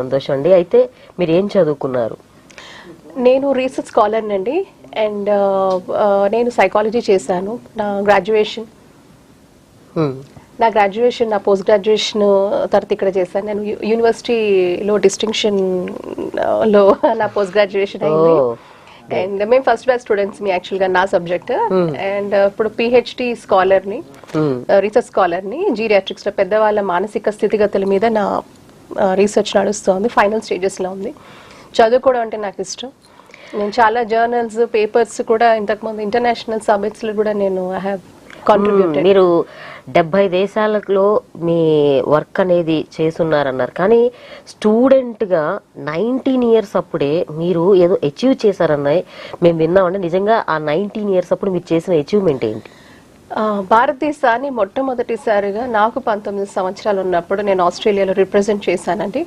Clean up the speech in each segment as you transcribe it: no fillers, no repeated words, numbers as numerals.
సంతోషం అండి. అయితే మీరు ఏం చదువుకున్నారు? నేను రీసెర్చ్ స్కాలర్ అండి. అండ్ నేను సైకాలజీ చేశాను. నా గ్రాడ్యుయేషన్ నా పోస్ట్ గ్రాడ్యుయేషన్ తర్వాత ఇక్కడ చేశాను. నేను యూనివర్సిటీలో డిస్టింక్షన్ లో నా పోస్ట్ గ్రాడ్యుయేషన్ అయింది. అండ్ మేము ఫస్ట్ బ్యాచ్ స్టూడెంట్స్ మీ యాక్చువల్ గా నా సబ్జెక్ట్. అండ్ ఇప్పుడు పిహెచ్డి స్కాలర్ ని, రీసెర్చ్ స్కాలర్ ని జీరియాట్రిక్స్ లో పెద్దవాళ్ళ మానసిక స్థితిగతుల మీద నా రీసెర్చ్ నడుస్తుంది. ఫైనల్ స్టేజెస్ లో ఉంది. చదువుకోవడం అంటే నాకు ఇష్టం. నేను చాలా జర్నల్స్ పేపర్స్ కూడా ఇంతకుముందు ఇంటర్నేషనల్ సబ్మిట్స్ లో కూడా నేను ఐ హావ్ కాంట్రిబ్యూటెడ్. మీరు 70 దేశాలలో మీ వర్క్ అనేది చేస్తున్నారన్నారు. కానీ స్టూడెంట్ గా 19 ఇయర్స్ అప్పుడే మీరు ఏదో అచీవ్ చేశారన్నాయి మేము విన్నామండి. నిజంగా ఆ 19 ఇయర్స్ అప్పుడు మీరు చేసిన అచీవ్మెంట్ ఏంటి? భారతదేశాన్ని మొట్టమొదటిసారిగా నాకు 19 సంవత్సరాలు ఉన్నప్పుడు నేను ఆస్ట్రేలియాలో రిప్రజెంట్ చేశానండి.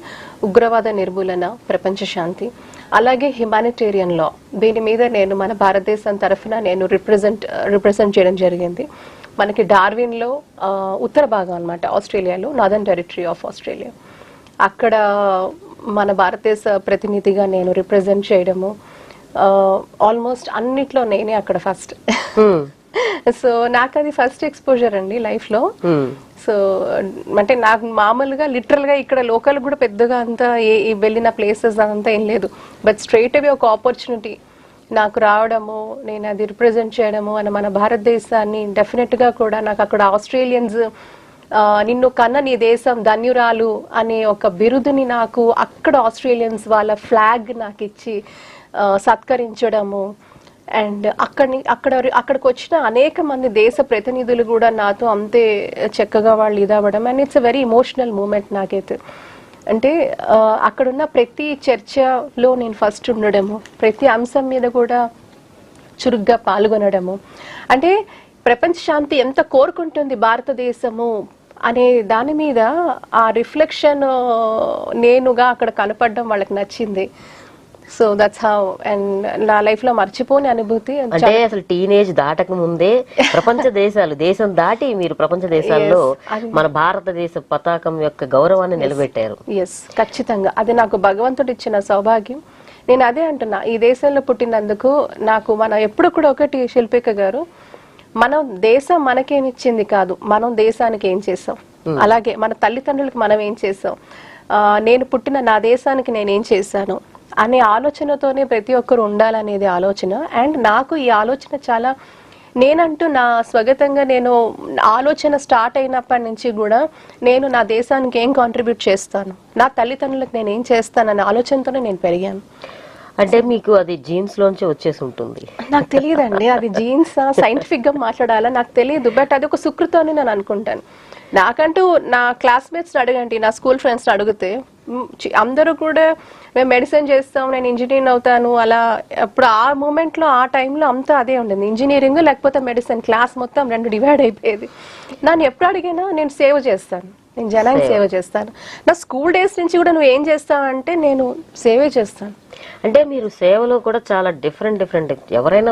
ఉగ్రవాద నిర్మూలన, ప్రపంచ శాంతి, అలాగే హ్యుమానిటేరియన్ లా, దీని మీద నేను మన భారతదేశం తరఫున నేను రిప్రజెంట్ చేయడం జరిగింది. మనకి డార్విన్లో ఉత్తర భాగం అనమాట, ఆస్ట్రేలియాలో నార్దర్న్ టెరిటరీ ఆఫ్ ఆస్ట్రేలియా, అక్కడ మన భారతదేశ ప్రతినిధిగా నేను రిప్రజెంట్ చేయడము. ఆల్మోస్ట్ అన్నిట్లో నేనే అక్కడ ఫస్ట్. సో నాకు అది ఫస్ట్ ఎక్స్పోజర్ అండి లైఫ్ లో. సో అంటే నాకు మామూలుగా లిటరల్ గా ఇక్కడ లోకల్ కూడా పెద్దగా అంతా వెళ్ళిన ప్లేసెస్ అంతా ఏం లేదు. బట్ స్ట్రైట్ అవే ఒక ఆపర్చునిటీ నాకు రావడము, నేను అది రిప్రజెంట్ చేయడము అని మన భారతదేశాన్ని డెఫినెట్ గా కూడా నాకు అక్కడ ఆస్ట్రేలియన్స్ నిన్ను కన్న నీ దేశం ధన్యురాలు అనే ఒక బిరుదుని నాకు అక్కడ ఆస్ట్రేలియన్స్ వాళ్ళ ఫ్లాగ్ నాకు ఇచ్చి సత్కరించడము. అండ్ అక్కడికి వచ్చిన అనేక మంది దేశ ప్రతినిధులు కూడా నాతో అంతే చక్కగా వాళ్ళు ఇదవ్వడం. And it's a very emotional moment నాకైతే. అంటే అక్కడున్న ప్రతి చర్చలో నేను ఫస్ట్ ఉండడము, ప్రతి అంశం మీద కూడా చురుగ్గా పాల్గొనడము. అంటే ప్రపంచ శాంతి ఎంత కోరుకుంటుంది భారతదేశము అనే దాని మీద ఆ రిఫ్లెక్షన్ నేనుగా అక్కడ కనపడడం వాళ్ళకి నచ్చింది. So that's how. అండ్ నా లైఫ్ లో మర్చిపోని అనుభూతి. అంటే అసలు టీనేజ్ దాటక ముందే ప్రపంచ దేశాలు దేశం దాటి మీరు ప్రపంచ దేశాల్లో మన భారతదేశ పతాకం యొక్క గౌరవాన్ని నిలబెట్టారు. ఎస్, ఖచ్చితంగా అది నాకు భగవంతుడు ఇచ్చిన సౌభాగ్యం. నేను అదే అంటున్నా, ఈ దేశంలో పుట్టినందుకు నాకు మనం ఎప్పుడు కూడా ఒకటి శిల్పిక గారు, మనం దేశం మనకేమిచ్చింది కాదు, మనం దేశానికి ఏం చేసాం, అలాగే మన తల్లిదండ్రులకు మనం ఏం చేసాం, నేను పుట్టిన నా దేశానికి నేనేం చేశాను అనే ఆలోచనతోనే ప్రతి ఒక్కరు ఉండాలనేది ఆలోచన. అండ్ నాకు ఈ ఆలోచన చాలా, నేనంటూ నా స్వగతంగా నేను ఆలోచన స్టార్ట్ అయినప్పటి నుంచి కూడా నేను నా దేశానికి ఏం కాంట్రిబ్యూట్ చేస్తాను, నా తల్లిదండ్రులకు నేను ఏం చేస్తాననే ఆలోచనతోనే నేను పెరిగాను. అంటే మీకు అది జీన్స్ లోంచి వచ్చేసి ఉంటుంది? నాకు తెలియదండి అది జీన్స్ సైంటిఫిక్ గా మాట్లాడాలా నాకు తెలియదు. బట్ అది ఒక సుకృతం అని నేను అనుకుంటాను. నాకంటూ నా క్లాస్మేట్స్ని అడగండి, నా స్కూల్ ఫ్రెండ్స్ని అడిగితే అందరూ కూడా మేము మెడిసిన్ చేస్తాం, నేను ఇంజనీర్ అవుతాను అలా. అప్పుడు ఆ మూమెంట్లో ఆ టైంలో అంతా అదే ఉండేది, ఇంజనీరింగ్ లేకపోతే మెడిసిన్. క్లాస్ మొత్తం 2 డివైడ్ అయిపోయేది. నన్ను ఎప్పుడు అడిగినా నేను సేవ చేస్తాను, నేను జనానికి సేవ చేస్తాను. నా స్కూల్ డేస్ నుంచి కూడా నువ్వు ఏం చేస్తావు అంటే నేను సేవే చేస్తాను. అంటే మీరు సేవలో కూడా చాలా డిఫరెంట్ ఎవరైనా